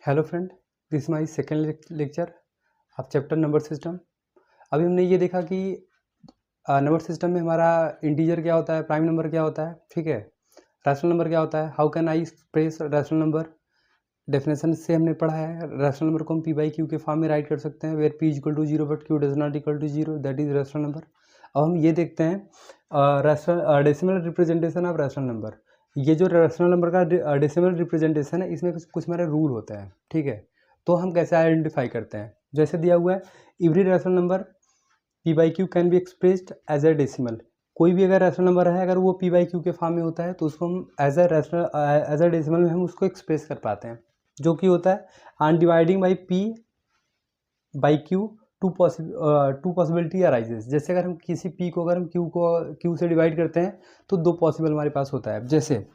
Hello friend, this my second lecture of chapter number system. अभी हमने ये देखा कि नंबर सिस्टम में हमारा इंटीजर क्या होता है, प्राइम नंबर क्या होता है, ठीक है, रैशनल नंबर क्या होता है, how can I express rational number. Definition से हमने पढ़ा है रैशनल नंबर को हम पी बाई क्यू के फॉर्म में राइट कर सकते हैं, where P equal to zero but Q does not equal to zero, that is rational number. अब हम ये देखते हैं rational decimal representation of rational number. ये जो रैशनल नंबर का डेसिमल रिप्रेजेंटेशन है, इसमें कुछ हमारे रूल होते हैं, ठीक है। तो हम कैसे आइडेंटिफाई करते हैं, जैसे दिया हुआ है every rational number P by Q can be expressed as a decimal. कोई भी अगर रैशनल नंबर है, अगर वो पी बाई क्यू के फॉर्म में होता है तो उसको हम एज ए डेसिमल में हम उसको एक्सप्रेस कर पाते हैं, जो कि होता है on dividing by P by Q to possibility arises. जैसे अगर हम किसी पी को अगर हम क्यू से डिवाइड करते हैं तो दो पॉसिबल हमारे पास होता है। जैसे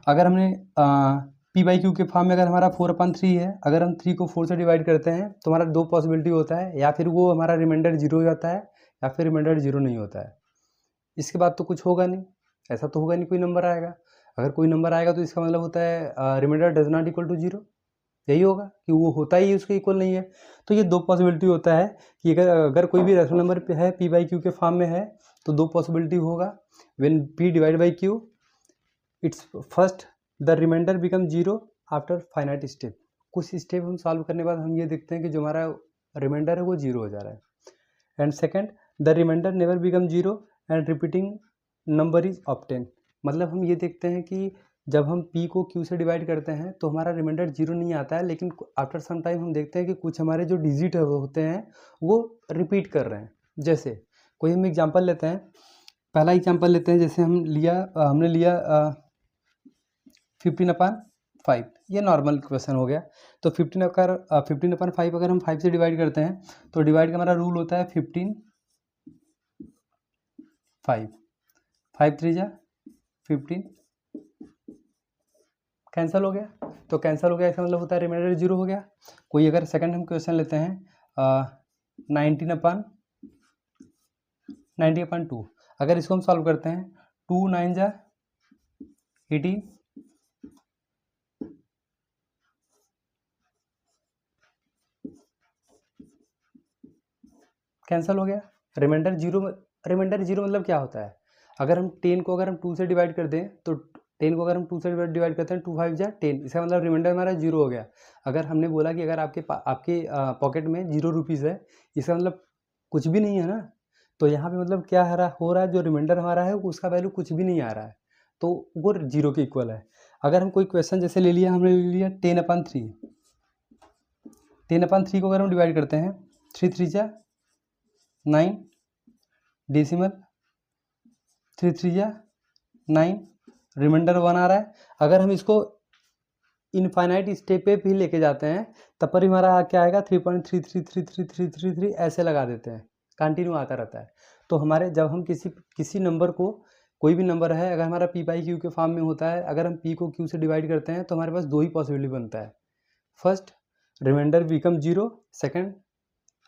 अगर हमने पी बाई क्यू के फॉर्म में अगर हमारा 4/3 है, अगर हम 3 को 4 से डिवाइड करते हैं तो हमारा दो पॉसिबिलिटी होता है, या फिर वो हमारा रिमाइंडर 0 हो जाता है या फिर रिमाइंडर 0 नहीं होता है। इसके बाद तो कुछ होगा नहीं, ऐसा तो होगा नहीं कोई नंबर आएगा। अगर कोई नंबर आएगा तो इसका मतलब होता है remainder does not equal to 0, यही होगा कि वो होता ही उसके इक्वल नहीं है। तो ये दो पॉसिबिलिटी होता है कि अगर कोई भी रैशनल नंबर पे है पी बाई क्यू के फॉर्म में है तो दो पॉसिबिलिटी होगा। When P divide by Q it's first the remainder become 0 after finite step. कुछ स्टेप हम सॉल्व करने के बाद हम ये देखते हैं कि जो हमारा रिमाइंडर है वो 0 हो जा रहा है। And second, the remainder never become 0 and repeating number is obtain. मतलब हम ये देखते हैं कि जब हम p को q से डिवाइड करते हैं तो हमारा रिमाइंडर 0 नहीं आता है, लेकिन आफ्टर सम टाइम हम देखते हैं कि कुछ हमारे जो डिजिट होते हैं वो रिपीट कर रहे हैं। जैसे कोई हम एग्जांपल लेते हैं, पहला एग्जांपल लेते हैं, जैसे हमने लिया 15/5। ये नॉर्मल क्वेश्चन हो गया। तो 15/5 अगर हम 5 से डिवाइड करते हैं तो डिवाइड का हमारा रूल होता है 15 5 5 3 जा 15, कैंसिल हो गया। तो कैंसिल हो गया इसका मतलब होता है रिमाइंडर 0 हो गया। कोई अगर सेकंड हम क्वेश्चन लेते हैं 90/2, अगर इसको हम सॉल्व करते हैं 2 9 जा 18, कैंसिल हो गया। रिमाइंडर 0 मतलब क्या होता है, अगर हम 10 को अगर हम 2 से डिवाइड कर दें तो 10 को अगर हम 2 से डिवाइड करते हैं 2 5 जा 10, इसका मतलब रिमाइंडर हमारा 0 हो गया। अगर हमने बोला कि अगर आपके पॉकेट में 0 रुपीज़ है, इसका मतलब कुछ भी नहीं है ना। तो यहाँ पे मतलब क्या हो रहा है, जो रिमाइंडर हमारा है उसका वैल्यू कुछ भी नहीं आ रहा है, तो वो 0 के इक्वल है। अगर हम कोई क्वेश्चन जैसे हमने ले लिया 10/3। 10/3 को अगर हम डिवाइड करते हैं 3 3 जा 9 डेसिमल, 3 3 जा 9, रिमाइंडर 1 आ रहा है। अगर हम इसको इनफाइनाइट स्टेप पे भी लेके जाते हैं तब पर हमारा क्या आएगा 3.333333 ऐसे लगा देते हैं, कंटिन्यू आता रहता है। तो हमारे जब हम किसी नंबर को, कोई भी नंबर है अगर हमारा पी बाई क्यू के फॉर्म में होता है, अगर हम पी को क्यू से डिवाइड करते हैं तो हमारे पास दो ही पॉसिबिलिटी बनता है। First, remainder become 0। सेकेंड,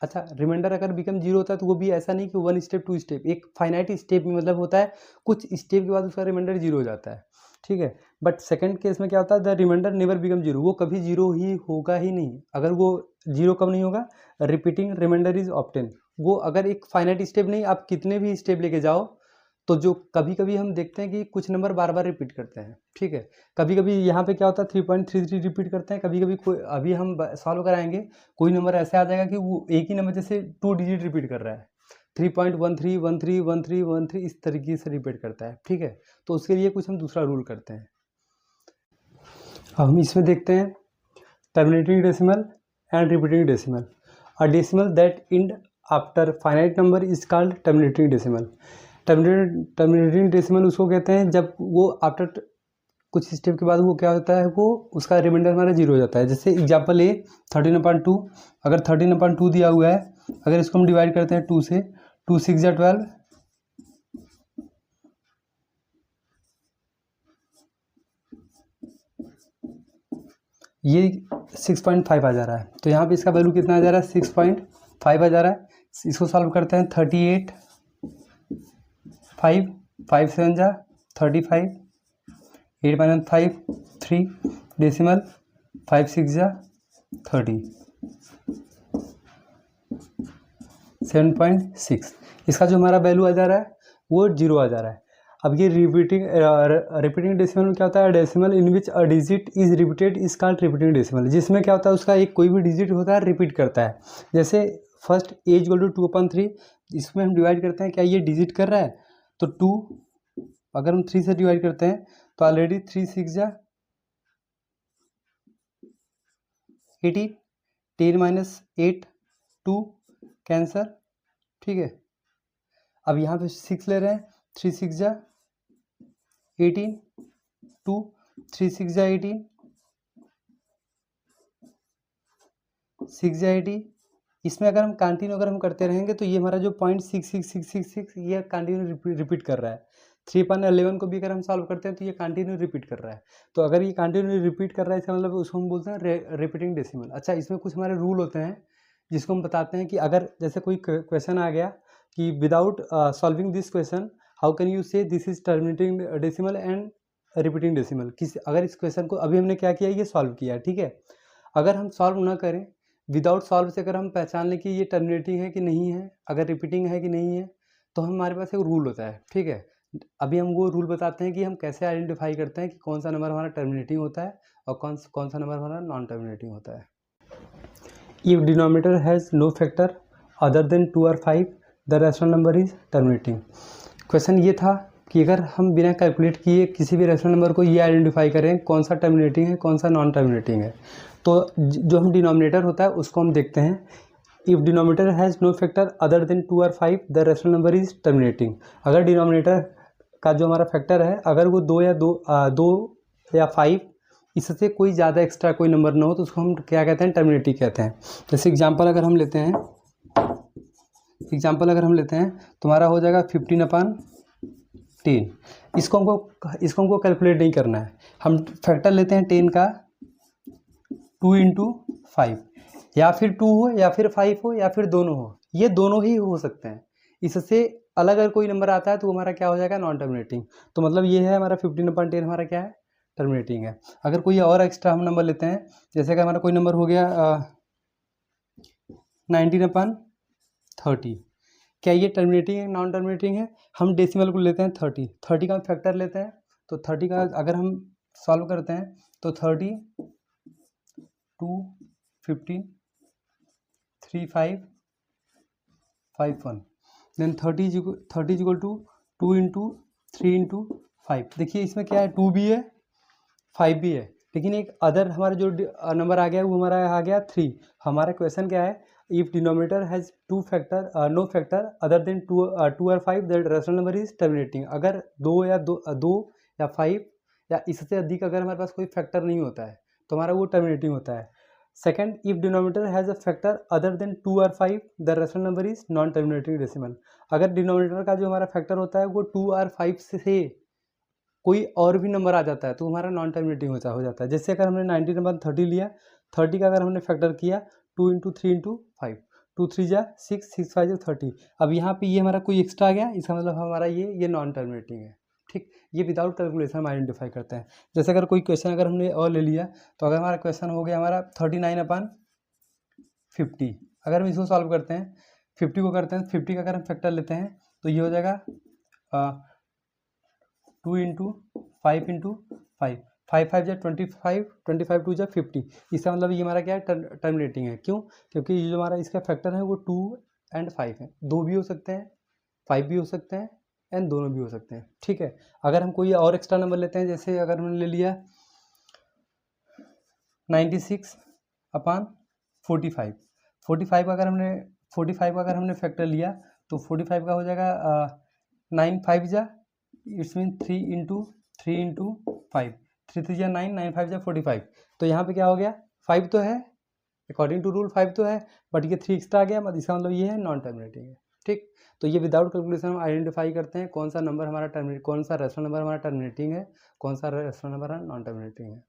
अच्छा रिमाइंडर अगर बिकम 0 होता है तो वो भी ऐसा नहीं कि 1 स्टेप 2 स्टेप, एक फाइनाइट स्टेप में मतलब होता है कुछ स्टेप के बाद उसका रिमाइंडर 0 हो जाता है, ठीक है। बट सेकंड केस में क्या होता है, द रिमाइंडर नेवर बिकम 0, वो कभी 0 ही होगा ही नहीं। अगर वो 0 कब नहीं होगा, रिपीटिंग रिमाइंडर इज ऑब्टेन। वो अगर एक फाइनाइट स्टेप नहीं, आप कितने भी स्टेप लेके जाओ तो जो कभी कभी हम देखते हैं कि कुछ नंबर बार बार रिपीट करते हैं, ठीक है। कभी कभी यहाँ पे क्या होता है 3.33 रिपीट करते हैं, कभी कभी कोई, अभी हम सॉल्व कराएंगे, कोई नंबर ऐसे आ जाएगा कि वो एक ही नंबर जैसे 2 डिजिट रिपीट कर रहा है, 3.13131313 इस तरीके से रिपीट करता है, ठीक है। तो उसके लिए कुछ हम दूसरा रूल करते हैं। अब हम इसमें देखते हैं terminating decimal and repeating decimal. A decimal that end after finite number is called terminating decimal. Terminating decimal उसको कहते हैं जब वो आफ्टर कुछ स्टेप के बाद वो क्या होता है, वो उसका रिमाइंडर हमारा 0 हो जाता है। जैसे एग्जाम्पल ए 13/2, अगर 13/2 दिया हुआ है, अगर इसको हम डिवाइड करते हैं 2 से, 2 6 जा 12, ये 6.5 आ जा रहा है। तो यहाँ पे इसका वैल्यू कितना आ जा रहा है, 6.5 आ जा रहा है। इसको सॉल्व करते हैं 38 5 5 7 जा 35, 8 - 5 3 डेसिमल, 5 6 जा 30 7.6 इसका जो हमारा वैल्यू आ जा रहा है वो 0 आ जा रहा है। अब ये रिपीटिंग डेसिमल में क्या होता है, decimal in which a digit is repeated is called repeating decimal, जिसमें क्या होता है उसका एक कोई भी डिजिट होता है रिपीट करता है। जैसे फर्स्ट a = 2/3, इसमें हम डिवाइड करते हैं, क्या ये डिजिट कर रहा है, तो 2 अगर हम 3 से डिवाइड करते हैं तो ऑलरेडी 3 6 जा 18, 10 - 8 2 कैंसर, ठीक है। अब यहाँ पे 6 ले रहे हैं, 3 6 जा 18 2 3 6 जा 18 6 जा 80। इसमें अगर हम कंटिन्यू अगर हम करते रहेंगे तो ये हमारा जो 0.66666 ये कंटिन्यू रिपीट कर रहा है। 3/11 को भी अगर हम सॉल्व करते हैं तो ये कंटिन्यू रिपीट कर रहा है। तो अगर ये कंटिन्यू रिपीट कर रहा है इसका मतलब उसको हम बोलते हैं रिपीटिंग डेसिमल। अच्छा, इसमें कुछ हमारे रूल होते हैं जिसको हम बताते हैं कि अगर जैसे कोई क्वेश्चन आ गया कि without solving this question how can you say this is terminating decimal and repeating decimal. अगर इस क्वेश्चन को अभी हमने क्या किया, ये सॉल्व किया, ठीक है। अगर हम सॉल्व ना करें, विदाउट सॉल्व से अगर हम पहचान लें कि ये टर्मिनेटिंग है कि नहीं है, अगर रिपीटिंग है कि नहीं है, तो हमारे पास एक रूल होता है, ठीक है। अभी हम वो रूल बताते हैं कि हम कैसे आइडेंटिफाई करते हैं कि कौन सा नंबर हमारा टर्मिनेटिंग होता है और कौन सा नंबर हमारा नॉन टर्मिनेटिंग होता है। If denominator has no factor other than 2 और 5 the rational number is terminating. Question ये था कि अगर हम बिना कैलकुलेट किए किसी भी रैशनल नंबर को ये आइडेंटिफाई करें कौन सा टर्मिनेटिंग है कौन सा नॉन टर्मिनेटिंग है, तो जो हम डिनोमिनेटर होता है उसको हम देखते हैं। If denominator has no factor other than 2 और 5 the rational number is terminating. अगर डिनोमिनेटर का जो हमारा फैक्टर है अगर वो 2 या 5 इससे कोई ज़्यादा एक्स्ट्रा कोई नंबर ना हो तो उसको हम क्या कहते हैं, टर्मिनेटिंग कहते हैं। जैसे एग्जाम्पल अगर हम लेते हैं तो हमारा हो जाएगा 15/10। इसको हमको कैलकुलेट नहीं करना है, हम फैक्टर लेते हैं 10 का 2 × 5, या फिर 2 हो या फिर 5 हो या फिर दोनों हो, ये दोनों ही हो सकते हैं। इससे अलग अगर कोई नंबर आता है तो हमारा क्या हो जाएगा, नॉन टर्मिनेटिंग। तो मतलब ये है हमारा 15/10 हमारा क्या है, टर्मिनेटिंग है। अगर कोई और एक्स्ट्रा हम नंबर लेते हैं, जैसे कि हमारा कोई नंबर हो गया 19/30, क्या ये टर्मिनेटिंग है नॉन टर्मिनेटिंग है। हम डेसिमल को लेते हैं 30 का हम फैक्टर लेते हैं, तो 30 का अगर हम सॉल्व करते हैं तो 30 2 15 3 5 5 1 देन 30 = 2 × 3 × 5। देखिए इसमें क्या है, 2 भी है 5 भी है, लेकिन एक अदर हमारा जो नंबर आ गया वो हमारा आ गया 3। हमारा क्वेश्चन क्या है, if denominator has no factor other than 2 और 5 that rational number is terminating. अगर 2 या 5 या इससे अधिक अगर हमारे पास कोई फैक्टर नहीं होता है तो हमारा वो टर्मिनेटिंग होता है। Second, if denominator has a factor other than 2 और 5 the rational number is non terminating decimal. अगर डिनोमिनेटर का जो हमारा फैक्टर होता है वो 2 और 5 से कोई और भी नंबर आ जाता है तो हमारा नॉन टर्मिनेटिंग हो जाता है। जैसे अगर हमने 19/30 लिया, 30 का अगर हमने फैक्टर किया 2 × 3 × 5, 2 3 जा 6 6 5 जा 30। अब यहाँ पे ये हमारा कोई एक्स्ट्रा आ गया, इसका मतलब हमारा ये नॉन टर्मिनेटिंग है, ठीक। ये विदाउट कैलकुलेशन हम आइडेंटिफाई करते हैं। जैसे अगर कोई क्वेश्चन अगर हमने और ले लिया, तो अगर हमारा क्वेश्चन हो गया हमारा 39/50, अगर हम इसको सॉल्व करते हैं 50 को करते हैं, 50 का अगर हम फैक्टर लेते हैं तो ये हो जाएगा 2 × 5 × 5 5 5 जा 25 25 2 जा 50। इसका मतलब ये हमारा क्या है, टर्मिनेटिंग है। क्यों? क्योंकि ये जो हमारा इसका फैक्टर है वो 2 और 5 है, 2 भी हो सकते हैं 5 भी हो सकते हैं एंड दोनों भी हो सकते हैं, ठीक है। अगर हम कोई और एक्स्ट्रा नंबर लेते हैं, जैसे अगर हमने ले लिया 96/45, 45 का अगर हमने फैक्टर लिया तो 45 का हो जाएगा 9 5 जा, इट्स मीन 3 × 5, 3 3 जा 9 9 5 जा 45। तो यहाँ पे क्या हो गया, 5 तो है अकॉर्डिंग टू रूल 5 तो है, बट ये 3 एक्स्ट्रा आ गया, मतलब इसका मतलब ये है नॉन टर्मिनेटिंग है, ठीक। तो ये विदाउट कैलकुलेशन हम आइडेंटिफाई करते हैं कौन सा नंबर हमारा कौन सा रैशनल नंबर हमारा टर्मिनेटिंग है, कौन सा रैशनल नंबर नॉन टर्मिनेटिंग है।